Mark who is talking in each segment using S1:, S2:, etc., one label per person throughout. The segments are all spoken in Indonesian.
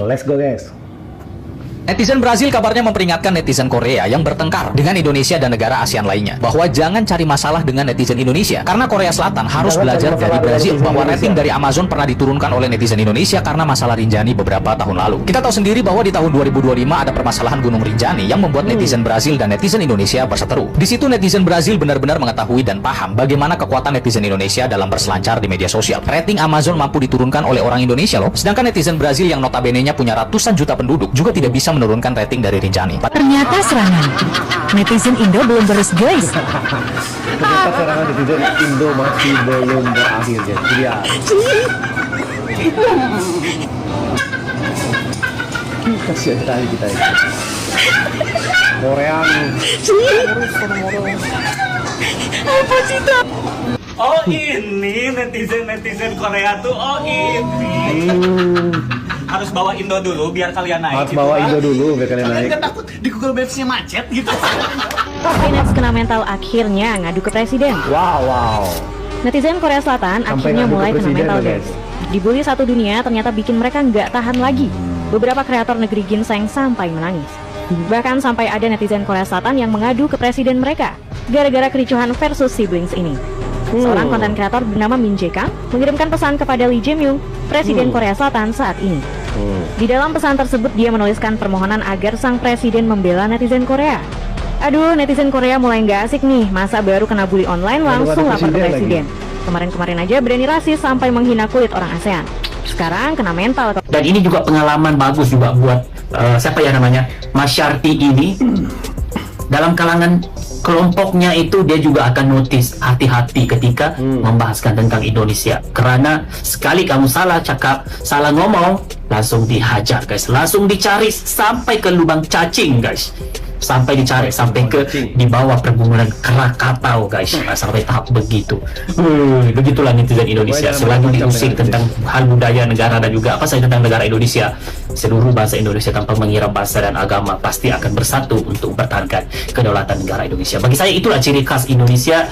S1: Let's go guys.
S2: Netizen Brazil kabarnya memperingatkan netizen Korea yang bertengkar dengan Indonesia dan negara ASEAN lainnya bahwa jangan cari masalah dengan netizen Indonesia karena Korea Selatan harus belajar dari Brazil bahwa rating dari Amazon pernah diturunkan oleh netizen Indonesia karena masalah Rinjani beberapa tahun lalu. Kita tahu sendiri bahwa di tahun 2025 ada permasalahan Gunung Rinjani yang membuat netizen Brazil dan netizen Indonesia berseteru. Di situ netizen Brazil benar-benar mengetahui dan paham bagaimana kekuatan netizen Indonesia dalam berselancar di media sosial. Rating Amazon mampu diturunkan oleh orang Indonesia loh, sedangkan netizen Brazil yang notabene-nya punya ratusan juta penduduk juga tidak bisa menurunkan rating dari Rinjani.
S3: Ternyata serangan netizen Indo belum beres guys.
S1: Ternyata serangan netizen Indo masih belum berakhir guys. Dia. Kasihan sekali kita itu. Korea.
S3: Apa sih tak?
S4: Oh ini netizen Korea tuh, oh ini. Harus bawa Indo dulu biar kalian naik.
S1: Harus
S4: gitu
S1: bawa
S4: kan?
S1: Indo dulu biar kalian naik.
S4: Kalian kan takut di Google Maps-nya macet gitu.
S3: Kinex kena mental akhirnya ngadu ke presiden.
S1: Wow.
S3: Netizen Korea Selatan
S1: Sampai
S3: akhirnya
S1: ngadu ke
S3: mulai kena
S1: presiden
S3: mental
S1: loh,
S3: guys. Dibully satu dunia ternyata bikin mereka nggak tahan lagi. Beberapa kreator negeri ginseng sampai menangis. Bahkan sampai ada netizen Korea Selatan yang mengadu ke presiden mereka gara-gara kericuhan versus siblings ini. Seorang konten kreator bernama Min Jae-kang mengirimkan pesan kepada Lee Jae-myung, presiden Korea Selatan saat ini. Di dalam pesan tersebut dia menuliskan permohonan agar sang presiden membela netizen Korea. Aduh, netizen Korea mulai nggak asik nih, masa baru kena bully online langsung lapor ke presiden. Kemarin-kemarin aja berani rasis sampai menghina kulit orang ASEAN. Sekarang kena mental.
S5: Dan ini juga pengalaman bagus juga buat siapa ya namanya, Masyarti ini. Dalam kalangan kelompoknya itu dia juga akan notice hati-hati ketika membahaskan tentang Indonesia, karena sekali kamu salah cakap, salah ngomong, langsung dihajar guys, langsung dicari sampai ke lubang cacing guys, sampai dicari sampai ke di bawah pergumulan Krakatau guys, sampai tahap begitu. Begitulah netizen Indonesia, selagi diusik tentang hal budaya negara dan juga apa saja tentang negara Indonesia, seluruh bangsa Indonesia tanpa mengira bahasa dan agama pasti akan bersatu untuk mempertahankan kedaulatan negara Indonesia. Bagi saya itulah ciri khas Indonesia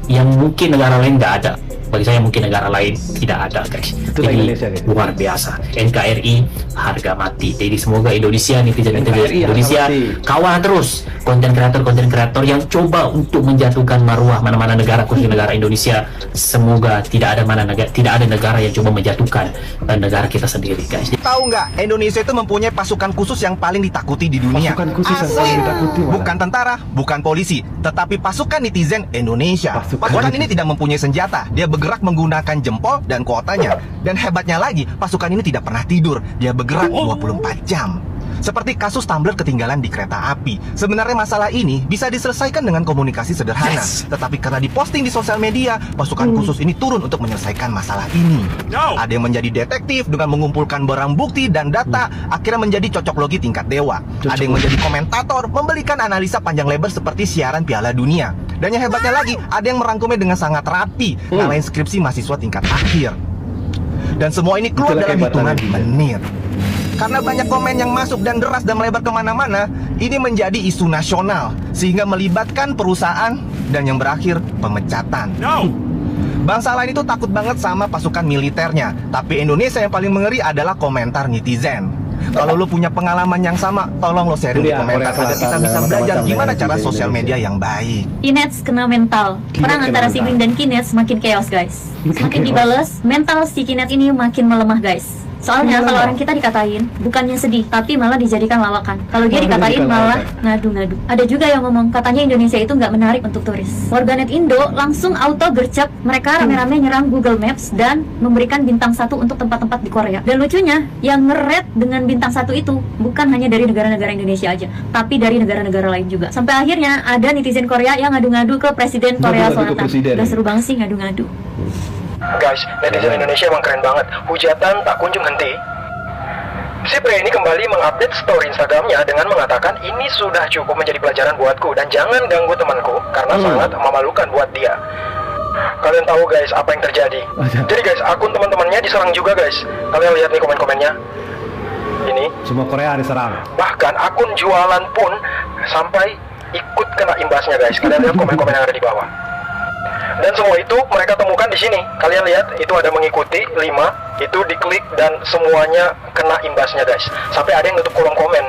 S5: yang mungkin negara lain nggak ada. Bagi saya mungkin negara lain tidak ada guys. Jadi luar biasa. NKRI harga mati. Jadi semoga Indonesia, netizen Indonesia kawal terus konten kreator yang coba untuk menjatuhkan maruah mana-mana negara, khususnya negara Indonesia. Semoga tidak ada negara yang coba menjatuhkan negara kita sendiri guys.
S6: Tahu nggak, Indonesia itu mempunyai pasukan khusus yang paling ditakuti di dunia.
S1: Pasukan khusus yang paling ditakuti,
S6: bukan tentara, bukan polisi, tetapi pasukan netizen Indonesia. Pasukan ini tidak mempunyai senjata, dia bergerak menggunakan jempol dan kuotanya. Dan hebatnya lagi, pasukan ini tidak pernah tidur, dia bergerak 24 jam. Seperti kasus tumbler ketinggalan di kereta api. Sebenarnya masalah ini bisa diselesaikan dengan komunikasi sederhana. Tetapi karena diposting di sosial media, pasukan khusus ini turun untuk menyelesaikan masalah ini. Ada yang menjadi detektif dengan mengumpulkan barang bukti dan data, akhirnya menjadi cocok logi tingkat dewa. Ada yang menjadi komentator, memberikan analisa panjang lebar seperti siaran Piala Dunia. Dan yang hebatnya lagi, ada yang merangkumnya dengan sangat rapi, ngalahin skripsi mahasiswa tingkat akhir. Dan semua ini keluar dalam hitungan menit. Karena banyak komen yang masuk dan deras dan melebar kemana-mana, ini menjadi isu nasional, sehingga melibatkan perusahaan dan yang berakhir pemecatan. Bangsa lain itu takut banget sama pasukan militernya, tapi Indonesia yang paling mengeri adalah komentar netizen. Kalau lo punya pengalaman yang sama, tolong lo sharing di komentar agar kita bisa belajar gimana cara sosial media yang baik.
S7: Kinex kena mental. Perang antara sibling dan Kinex makin chaos guys. Semakin dibales, mental si Kinex ini makin melemah guys. Soalnya kalau orang kita dikatain, bukannya sedih, tapi malah dijadikan lawakan. Kalau dia dikatain malah ngadu-ngadu. Ada juga yang ngomong, katanya Indonesia itu nggak menarik untuk turis. Warganet Indo langsung auto gercep. Mereka rame-rame nyerang Google Maps dan memberikan bintang 1 untuk tempat-tempat di Korea. Dan lucunya, yang nge-rate dengan bintang 1 itu bukan hanya dari negara-negara Indonesia aja, tapi dari negara-negara lain juga. Sampai akhirnya ada netizen Korea yang ngadu-ngadu ke Presiden Korea Selatan. Udah seru banget sih ngadu-ngadu.
S8: Guys, netizen Indonesia emang keren banget. Hujatan tak kunjung henti. Si pria ini kembali mengupdate story Instagramnya dengan mengatakan ini sudah cukup menjadi pelajaran buatku dan jangan ganggu temanku karena sangat memalukan buat dia. Kalian tahu guys apa yang terjadi? Jadi guys, akun teman-temannya diserang juga guys. Kalian lihat nih komen-komennya. Ini
S1: semua Korea diserang.
S8: Bahkan akun jualan pun sampai ikut kena imbasnya guys. Kalian lihat komen-komen yang ada di bawah. Dan semua itu mereka temukan di sini. Kalian lihat, itu ada mengikuti 5, itu diklik dan semuanya kena imbasnya guys. Sampai ada yang nutup kolom komen.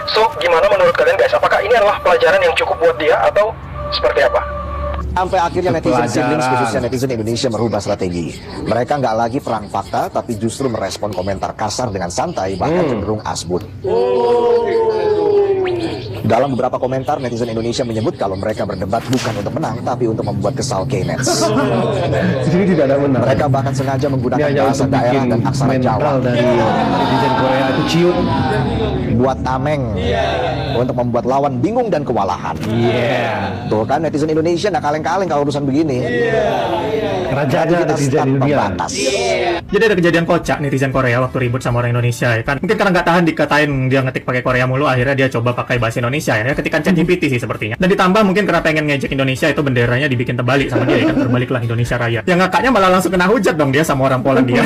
S8: So, gimana menurut kalian guys? Apakah ini adalah pelajaran yang cukup buat dia atau seperti apa?
S9: Sampai akhirnya netizen siblings,
S1: Pelajaran.
S9: khususnya netizen Indonesia, merubah strategi. Mereka nggak lagi perang fakta, tapi justru merespon komentar kasar dengan santai, bahkan cenderung asbun. Dalam beberapa komentar, netizen Indonesia menyebut kalau mereka berdebat bukan untuk menang, tapi untuk membuat kesal K-Nets.
S1: Di sini tidak ada menang.
S9: Mereka bahkan sengaja
S1: Ini
S9: menggunakan
S1: hanya
S9: bahasa
S1: untuk
S9: daerah
S1: bikin
S9: dan aksara Jawa
S1: mental dari netizen Korea itu ciut.
S9: buat tameng, untuk membuat lawan bingung dan kewalahan. Tuh kan, netizen Indonesia nggak kaleng-kaleng kalau urusan begini.
S1: Kerajanya netizen
S9: Start
S1: dunia.
S9: pembatas.
S10: Jadi ada kejadian kocak netizen Korea waktu ribut sama orang Indonesia ya kan. Mungkin karena nggak tahan dikatain dia ngetik pakai Korea mulu, akhirnya dia coba pakai bahasa Indonesia ya. Ketikan ChatGPT sih sepertinya. Dan ditambah mungkin karena pengen ngejek Indonesia, itu benderanya dibikin terbalik sama dia ya kan, terbaliklah Indonesia Raya. Yang ngakaknya malah langsung kena hujat dong dia sama orang Polandia.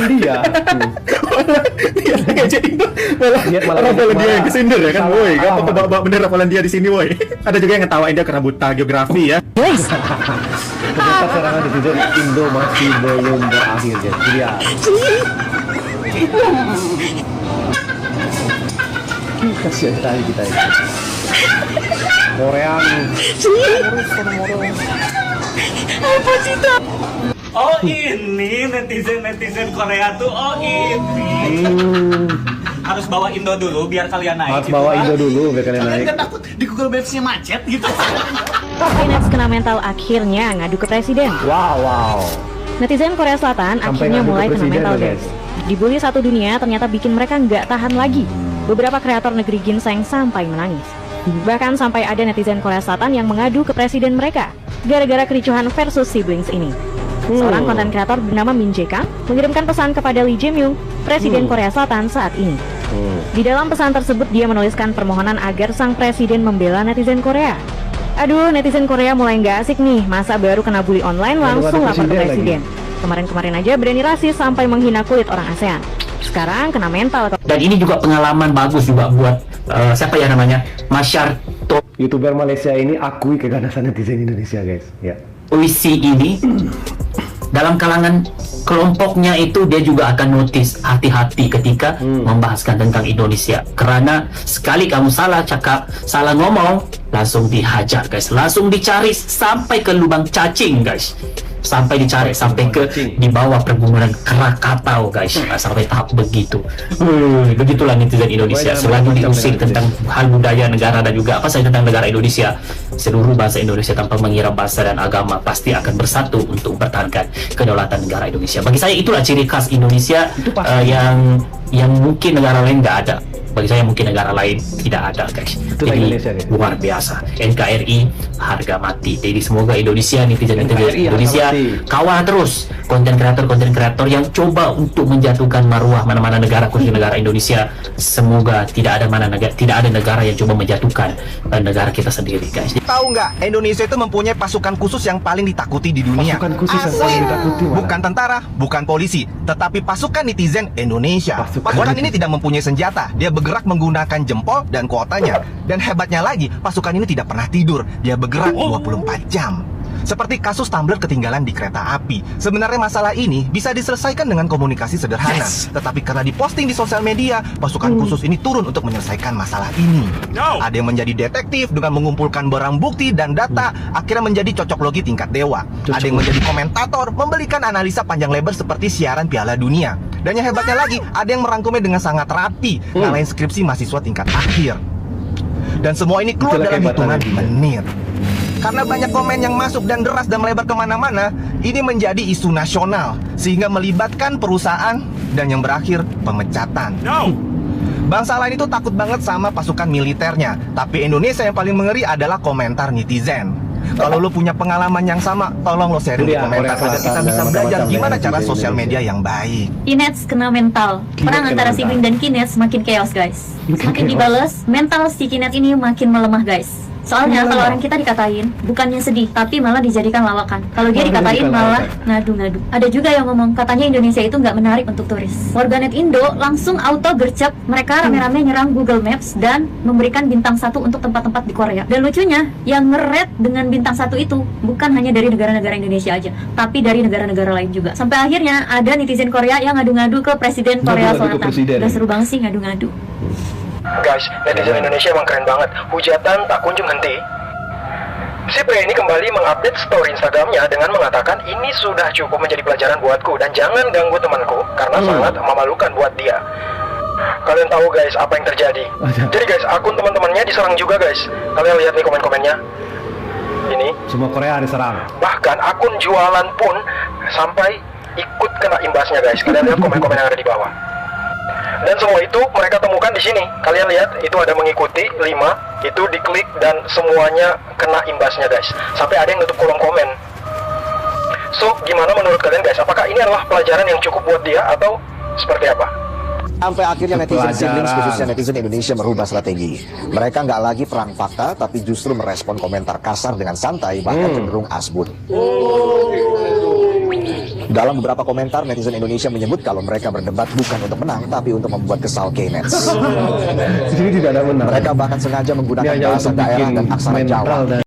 S10: Dia ngejek itu malah orang Polandia yang kesindir ya kan. Woi, ngapa kau bawa bendera Polandia di sini woi. Ada juga yang ngetawain dia karena buta geografi ya.
S1: Ternyata serangan netizen Indo masih belum berakhir guys. Lihat. Kasihan sekali kita ini. Korea.
S4: Oh ini netizen Korea tuh, oh ini. Harus bawa Indo dulu biar kalian naik.
S1: Harus
S4: gitu
S1: bawa
S4: kan.
S1: Indo dulu biar kalian naik.
S4: Kalian takut di Google Maps-nya macet gitu.
S3: K-Nets kena mental akhirnya ngadu ke presiden.
S1: Wow.
S3: Netizen Korea Selatan
S1: Sampai
S3: akhirnya
S1: ngadu ke
S3: mulai kena
S1: presiden
S3: mental
S1: loh,
S3: guys. Dibully satu dunia ternyata bikin mereka nggak tahan lagi. Beberapa kreator negeri ginseng sampai menangis. Bahkan sampai ada netizen Korea Selatan yang mengadu ke presiden mereka gara-gara kericuhan versus siblings ini. Seorang konten kreator bernama Min Jae-kang mengirimkan pesan kepada Lee Jae-myung, presiden Korea Selatan saat ini. Di dalam pesan tersebut dia menuliskan permohonan agar sang presiden membela netizen Korea. Aduh, netizen Korea mulai nggak asik nih, masa baru kena bully online langsung lapor ke presiden. Kemarin-kemarin aja berani rasis sampai menghina kulit orang ASEAN. Sekarang kena mental.
S5: Dan ini juga pengalaman bagus juga buat siapa ya namanya, Masyarto
S1: YouTuber Malaysia ini akui keganasan netizen Indonesia guys. Ya.
S5: Uisi ini. Dalam kalangan kelompoknya itu dia juga akan notice, hati-hati ketika membahaskan tentang Indonesia. Karena sekali kamu salah cakap, salah ngomong, langsung dihajar guys, langsung dicari sampai ke lubang cacing guys, sampai dicari sampai ke di bawah pergunungan Krakatau guys, sampai tahap begitu. Begitulah netizen Indonesia. Selagi diusik tentang hal budaya negara dan juga apa saja tentang negara Indonesia, seluruh bangsa Indonesia tanpa mengira bahasa dan agama pasti akan bersatu untuk mempertahankan kedaulatan negara Indonesia. Bagi saya itulah ciri khas Indonesia yang mungkin negara lain nggak ada. Bagi saya mungkin negara lain tidak ada guys. Jadi luar biasa. NKRI harga mati. Jadi semoga Indonesia, netizen Indonesia kawal terus konten kreator yang coba untuk menjatuhkan maruah mana-mana negara, khususnya negara Indonesia. Semoga tidak ada negara yang coba menjatuhkan negara kita sendiri guys.
S6: Tahu nggak, Indonesia itu mempunyai pasukan khusus yang paling ditakuti di dunia.
S1: Pasukan khusus yang paling ditakuti mana?
S6: Bukan tentara, bukan polisi, tetapi pasukan netizen Indonesia. Pasukan ini tidak mempunyai senjata. Dia bergerak menggunakan jempol dan kuotanya. Dan hebatnya lagi, pasukan ini tidak pernah tidur. Dia bergerak 24 jam. Seperti kasus tumbler ketinggalan di kereta api. Sebenarnya masalah ini bisa diselesaikan dengan komunikasi sederhana. Tetapi karena diposting di sosial media, pasukan khusus ini turun untuk menyelesaikan masalah ini. Ada yang menjadi detektif dengan mengumpulkan barang bukti dan data, akhirnya menjadi cocok logi tingkat dewa. Ada yang menjadi komentator, memberikan analisa panjang lebar seperti siaran Piala Dunia. Dan yang hebatnya lagi, ada yang merangkumnya dengan sangat rapi, ngalahin skripsi mahasiswa tingkat akhir. Dan semua ini keluar dalam hitungan menit. Karena banyak komen yang masuk dan deras dan melebar kemana-mana, ini menjadi isu nasional, sehingga melibatkan perusahaan dan yang berakhir pemecatan. Bangsa lain itu takut banget sama pasukan militernya, tapi Indonesia yang paling mengeri adalah komentar netizen. Kalau lo punya pengalaman yang sama, tolong lo sharing di komentar agar kita bisa belajar gimana cara sosial media yang baik.
S7: K-Nets kena mental. Perang antara sibling dan K-Nets makin chaos guys. Semakin dibales, mental si K-Net ini makin melemah guys. Soalnya kalau orang kita dikatain, bukannya sedih, tapi malah dijadikan lawakan. Kalau dia dikatain malah ngadu-ngadu. Ada juga yang ngomong, katanya Indonesia itu nggak menarik untuk turis. Warganet Indo langsung auto gercep. Mereka rame-rame nyerang Google Maps dan memberikan bintang 1 untuk tempat-tempat di Korea. Dan lucunya, yang nge-rate dengan bintang 1 itu bukan hanya dari negara-negara Indonesia aja, tapi dari negara-negara lain juga. Sampai akhirnya ada netizen Korea yang ngadu-ngadu ke Presiden Korea Selatan. Udah seru banget sih ngadu-ngadu.
S8: Guys, netizen Indonesia emang keren banget. Hujatan tak kunjung henti. Si pria ini kembali mengupdate story Instagramnya dengan mengatakan ini sudah cukup menjadi pelajaran buatku dan jangan ganggu temanku karena sangat memalukan buat dia. Kalian tahu guys apa yang terjadi? Jadi guys, akun teman-temannya diserang juga guys. Kalian lihat nih komen-komennya. Ini
S1: Semua Korea diserang.
S8: bahkan akun jualan pun sampai ikut kena imbasnya guys. Kalian lihat komen-komen yang ada di bawah. Dan semua itu mereka temukan di sini. Kalian lihat itu ada mengikuti 5, itu diklik dan semuanya kena imbasnya guys. Sampai ada yang nutup kolom komen. So, gimana menurut kalian guys? Apakah ini adalah pelajaran yang cukup buat dia atau seperti apa?
S9: Sampai akhirnya netizen siblings,
S1: Pelajaran.
S9: khususnya netizen Indonesia merubah strategi. Mereka nggak lagi perang fakta, tapi justru merespon komentar kasar dengan santai, bahkan cenderung asbun. Dalam beberapa komentar, netizen Indonesia menyebut kalau mereka berdebat bukan untuk menang, tapi untuk membuat kesal K-Nets.
S1: Di sini tidak ada menang.
S9: Mereka bahkan sengaja menggunakan
S1: Ini hanya
S9: bahasa
S1: untuk
S9: daerah
S1: bikin
S9: dan aksara
S1: mental
S9: Jawa.
S1: dan